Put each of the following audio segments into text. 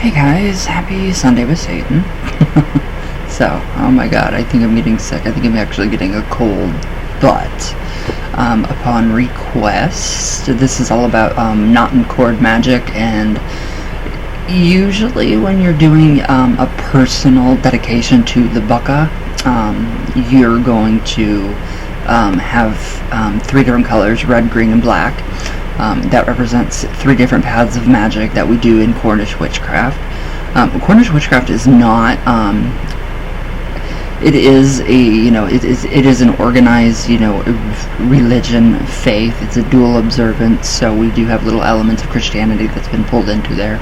Hey guys, happy Sunday with Satan. So, oh my god, I think I'm getting sick. I think I'm actually getting a cold. But, upon request, this is all about knot and cord magic, and usually when you're doing a personal dedication to the Baka, you're going to have three different colors, red, green, and black. That represents three different paths of magic that we do in Cornish witchcraft. Cornish witchcraft is not, it is it is an organized, religion, faith. It's a dual observance, so we do have little elements of Christianity that's been pulled into there.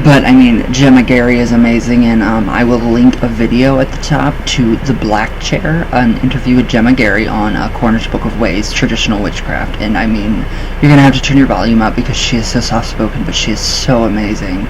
But, I mean, Gemma Gary is amazing, and I will link a video at the top to The Black Chair, an interview with Gemma Gary on Cornish Book of Ways, Traditional Witchcraft. And, I mean, you're going to have to turn your volume up because she is so soft-spoken, but she is so amazing.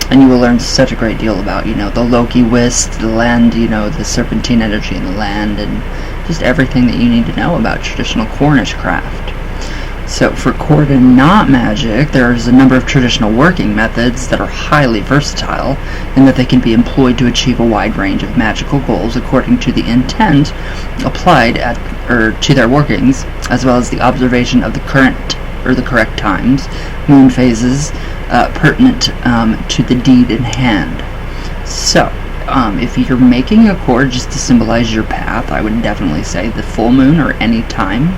And you will learn such a great deal about, the Loki Whist, the land, the serpentine energy in the land, and just everything that you need to know about traditional Cornish craft. So for cord and knot magic, there's a number of traditional working methods that are highly versatile in that they can be employed to achieve a wide range of magical goals according to the intent applied to their workings, as well as the observation of the correct times, moon phases, pertinent to the deed in hand. So, if you're making a cord just to symbolize your path, I would definitely say the full moon or any time.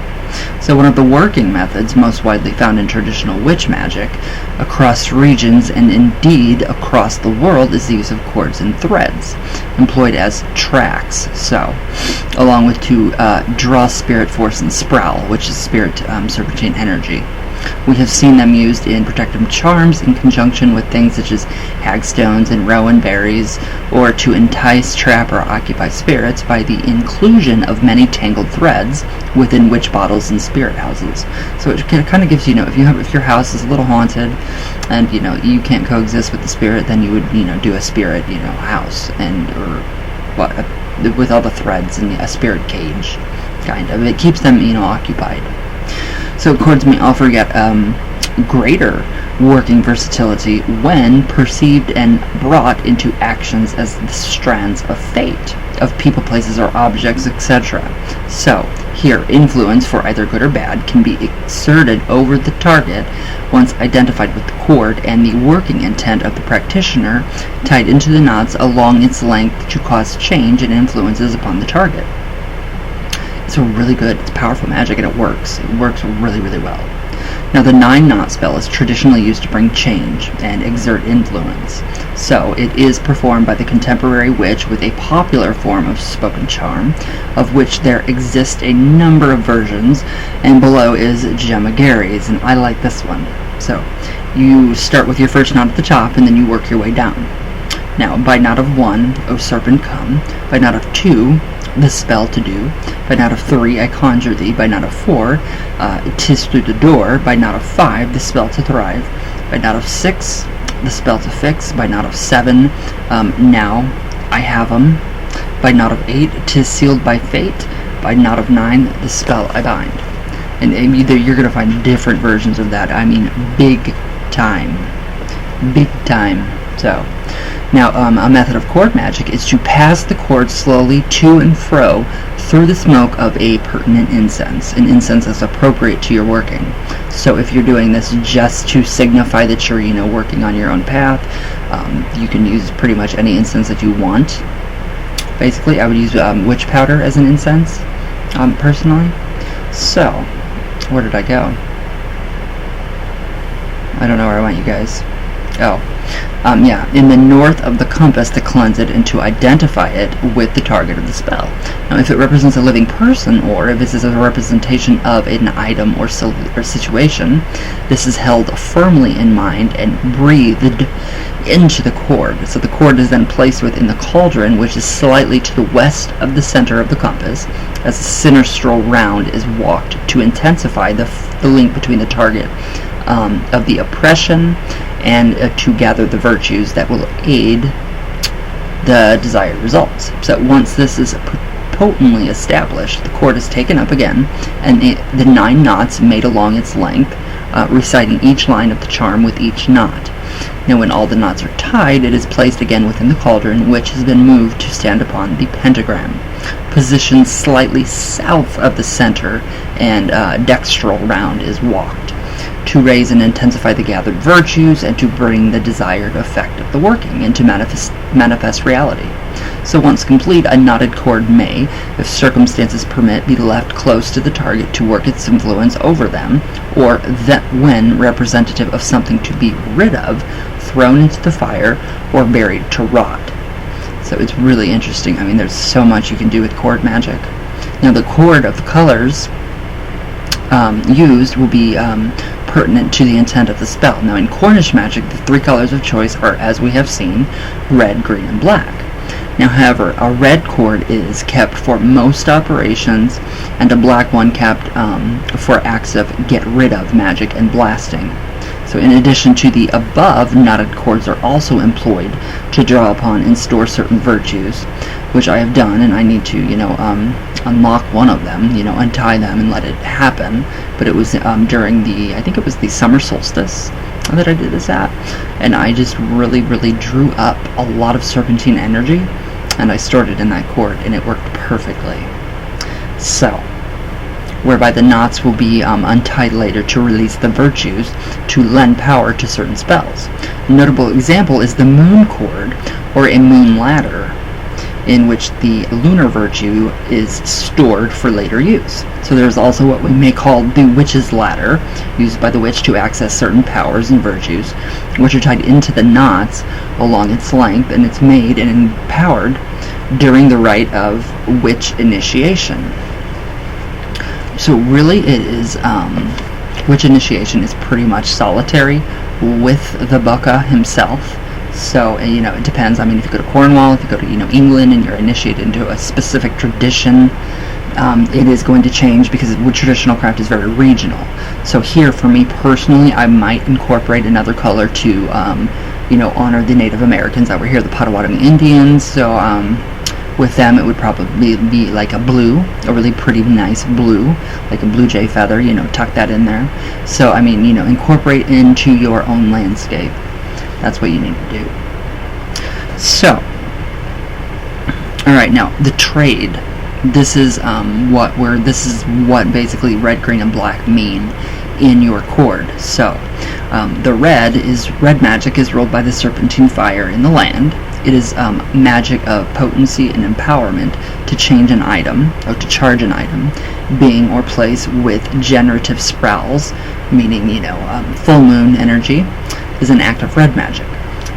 So one of the working methods most widely found in traditional witch magic across regions and indeed across the world is the use of cords and threads, employed as tracks, so along with to draw spirit force and sproul, which is spirit serpentine energy. We have seen them used in protective charms in conjunction with things such as hagstones and rowan berries, or to entice, trap, or occupy spirits by the inclusion of many tangled threads within witch bottles and spirit houses. So it kind of gives if your house is a little haunted and you can't coexist with the spirit, then you would do a spirit house with all the threads and a spirit cage, kind of. It keeps them occupied. So cords may offer yet greater working versatility when perceived and brought into actions as the strands of fate, of people, places, or objects, etc. So, here, influence, for either good or bad, can be exerted over the target once identified with the cord and the working intent of the practitioner tied into the knots along its length to cause change and influences upon the target. It's it's powerful magic, and it works. It works really, really well. Now, the 9-knot spell is traditionally used to bring change and exert influence. So, it is performed by the contemporary witch with a popular form of spoken charm, of which there exist a number of versions, and below is Gemma Gary's, and I like this one. So, you start with your first knot at the top, and then you work your way down. Now, by knot of 1, O serpent come. By knot of 2, the spell to do. By knot of 3, I conjure thee. By knot of 4, 'tis through the door. By knot of 5, the spell to thrive. By knot of 6, the spell to fix. By knot of 7, now I have 'em. By knot of 8, 'tis sealed by fate. By knot of 9, the spell I bind. And you're going to find different versions of that. I mean, big time. Big time. So, now, a method of cord magic is to pass the cord slowly to and fro through the smoke of a pertinent incense, an incense that's appropriate to your working. So if you're doing this just to signify that you're, working on your own path, you can use pretty much any incense that you want. Basically, I would use witch powder as an incense, personally. So, where did I go? I don't know where I went, you guys. Oh. In the north of the compass to cleanse it and to identify it with the target of the spell. Now, if it represents a living person, or if this is a representation of an item or situation, this is held firmly in mind and breathed into the cord. So the cord is then placed within the cauldron, which is slightly to the west of the center of the compass, as the sinistral round is walked to intensify the link between the target of the oppression and to gather the virtues that will aid the desired results. So once this is potently established, the cord is taken up again, and the 9 knots made along its length, reciting each line of the charm with each knot. Now when all the knots are tied, it is placed again within the cauldron, which has been moved to stand upon the pentagram, positioned slightly south of the center, and dextral round is walked, to raise and intensify the gathered virtues and to bring the desired effect of the working into manifest reality. So once complete, a knotted cord may, if circumstances permit, be left close to the target to work its influence over them, or that when representative of something to be rid of, thrown into the fire or buried to rot. So it's really interesting. I mean, there's so much you can do with cord magic. Now the cord of the colors used will be pertinent to the intent of the spell. Now in Cornish magic, the 3 colors of choice are, as we have seen, red, green, and black. Now, however, a red cord is kept for most operations, and a black one kept for acts of get rid of magic and blasting. So in addition to the above, knotted cords are also employed to draw upon and store certain virtues, which I have done, and I need to, unlock one of them, untie them and let it happen. But it was during I think it was the summer solstice that I did this at, and I just really drew up a lot of serpentine energy, and I stored it in that cord, and it worked perfectly. So, whereby the knots will be untied later to release the virtues to lend power to certain spells. A notable example is the moon cord, or a moon ladder, in which the lunar virtue is stored for later use. So there's also what we may call the witch's ladder, used by the witch to access certain powers and virtues, which are tied into the knots along its length, and it's made and empowered during the rite of witch initiation. So really it is, witch initiation is pretty much solitary with the Bucca himself. So, it depends. I mean, if you go to Cornwall, if you go to, England, and you're initiated into a specific tradition, it is going to change because traditional craft is very regional. So here, for me personally, I might incorporate another color to, honor the Native Americans that were here, the Potawatomi Indians. So, with them, it would probably be like a blue, a really pretty nice blue, like a blue jay feather, tuck that in there. So, I mean, incorporate into your own landscape. That's what you need to do. So, alright, now, the trade. This is what basically red, green, and black mean in your cord. So, the red magic is ruled by the serpentine fire in the land. It is magic of potency and empowerment to change an item, or to charge an item, being or place with generative sprouls, meaning, full moon energy, is an act of red magic,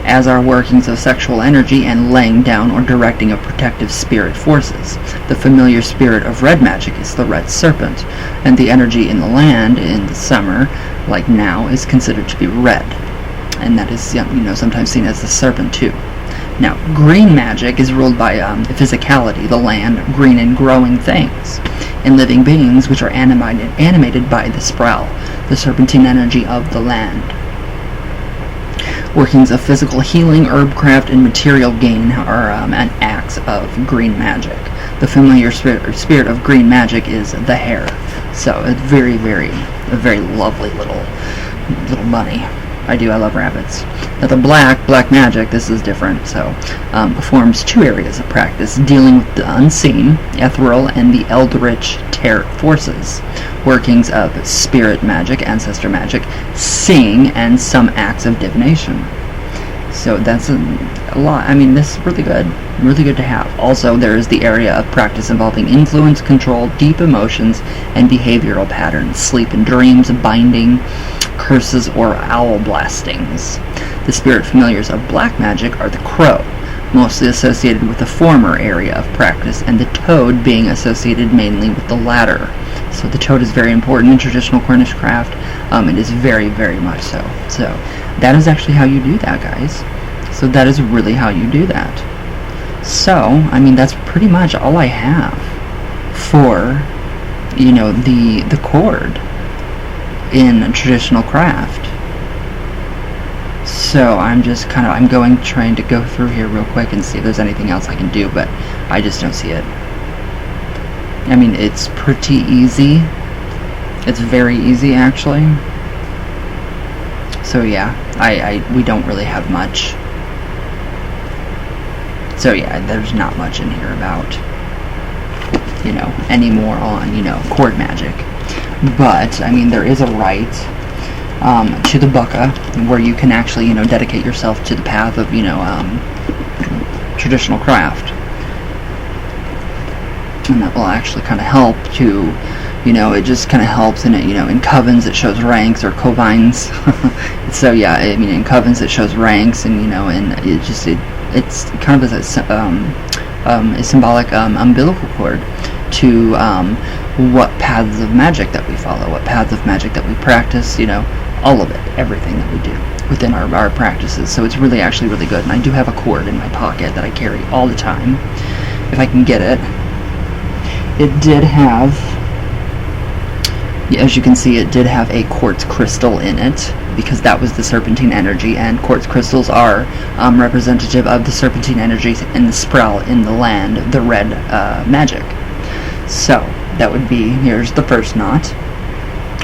as are workings of sexual energy and laying down or directing of protective spirit forces. The familiar spirit of red magic is the red serpent, and the energy in the land in the summer, like now, is considered to be red, and that is, sometimes seen as the serpent too. Now, green magic is ruled by physicality, the land, green and growing things, and living beings which are animated by the sproul, the serpentine energy of the land. Workings of physical healing, herbcraft, and material gain are acts of green magic. The familiar spirit of green magic is the hare. So it's a very lovely little bunny. I love rabbits. Now the black magic, this is different, so performs 2 areas of practice, dealing with the unseen, ethereal, and the eldritch forces, workings of spirit magic, ancestor magic, seeing, and some acts of divination. So that's a lot. I mean, this is really good to have. Also, there is the area of practice involving influence, control, deep emotions, and behavioral patterns, sleep and dreams, binding, curses, or owl blastings. The spirit familiars of black magic are the crow, mostly associated with the former area of practice, and the toad being associated mainly with the latter. So the toad is very important in traditional Cornish craft. It is very much so. So that is actually how you do that, guys. So that is really how you do that. So, I mean, that's pretty much all I have for, the cord in traditional craft. So I'm just trying to go through here real quick and see if there's anything else I can do, but I just don't see it. I mean, it's pretty easy. It's very easy, actually. So yeah, we don't really have much. So yeah, there's not much in here about, you know, any more on, you know, cord magic. But I mean, there is a rite to the bucka where you can actually, you know, dedicate yourself to the path of, you know, traditional craft, and that will actually kind of help to, you know, it just kind of helps in it, you know, in covens it shows ranks, or covines. So yeah, I mean, in covens it shows ranks, and you know, and it's kind of as a symbolic umbilical cord to what paths of magic that we follow, what paths of magic that we practice, you know, all of it, everything that we do within our practices. So it's really actually really good. And I do have a cord in my pocket that I carry all the time, if I can get it. It did have, as you can see, it did have a quartz crystal in it, because that was the serpentine energy, and quartz crystals are representative of the serpentine energies in the sprout in the land, the red magic. So that would be, here's the first knot.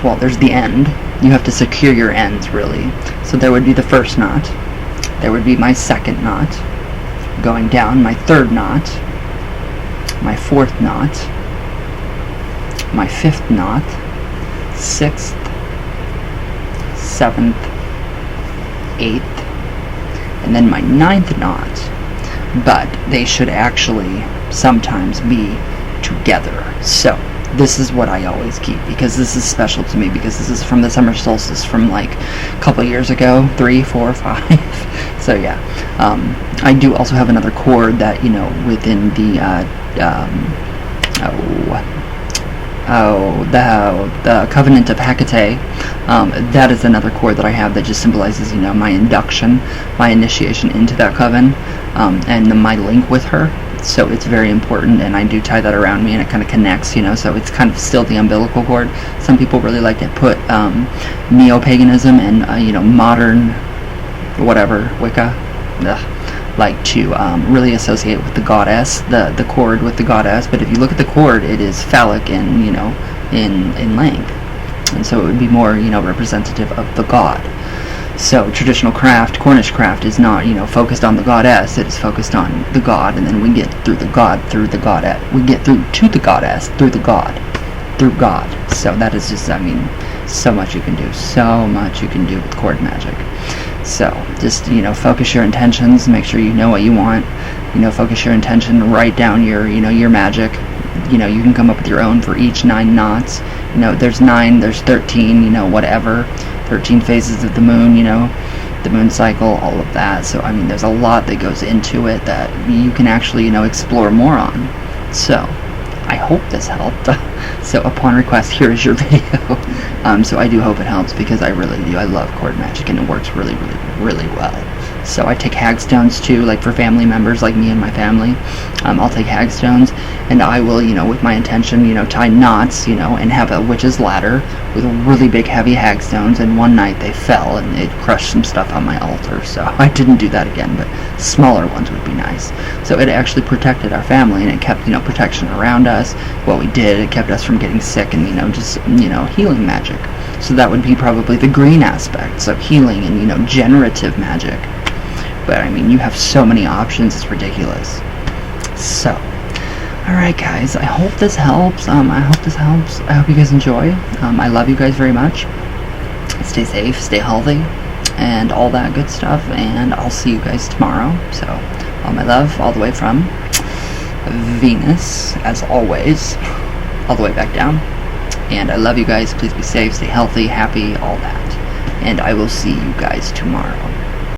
Well, there's the end. You have to secure your ends, really. So there would be the first knot. There would be my second knot. Going down, my third knot. My fourth knot. My fifth knot. Sixth. Seventh. Eighth. And then my ninth knot. But they should actually sometimes be together. So this is what I always keep, because this is special to me, because this is from the summer solstice from like a couple years ago, 3, 4, 5. So yeah, I do also have another cord that, you know, within the the Covenant of Hecate, that is another cord that I have that just symbolizes, you know, my induction, my initiation into that coven, and my link with her. So it's very important, and I do tie that around me, and it kind of connects, you know, so it's kind of still the umbilical cord. Some people really like to put neo-paganism and, you know, modern, whatever, Wicca, like to really associate with the goddess, the cord with the goddess. But if you look at the cord, it is phallic in, you know, in length, and so it would be more, you know, representative of the god. So traditional craft, Cornish craft, is not, you know, focused on the goddess. It is focused on the god, and then we get through the god through the goddess. We get through to the goddess through the god, through God. So that is just, I mean, so much you can do. So much you can do with cord magic. So just, you know, focus your intentions. Make sure you know what you want. You know, focus your intention. Write down your, you know, your magic. You know, you can come up with your own for each 9 knots. You know, there's 9, there's 13. You know, whatever. 13 phases of the moon, you know, the moon cycle, all of that. So, I mean, there's a lot that goes into it that you can actually, you know, explore more on. So, I hope this helped. So, upon request, here is your video. So, I do hope it helps, because I really do. I love cord magic, and it works really, really, really well. So, I take hagstones too, like for family members like me and my family. I'll take hagstones, and I will, you know, with my intention, you know, tie knots, you know, and have a witch's ladder with really big, heavy hagstones. And one night they fell, and it crushed some stuff on my altar. So I didn't do that again, but smaller ones would be nice. So it actually protected our family, and it kept, you know, protection around us. What we did, it kept us from getting sick, and, you know, just, you know, healing magic. So that would be probably the green aspect. So healing and, you know, generative magic. But I mean, you have so many options, it's ridiculous. So, alright guys, I hope this helps. I hope you guys enjoy. I love you guys very much. Stay safe, stay healthy, and all that good stuff. And I'll see you guys tomorrow. So, all my love, all the way from Venus, as always, all the way back down. And I love you guys. Please be safe, stay healthy, happy, all that. And I will see you guys tomorrow.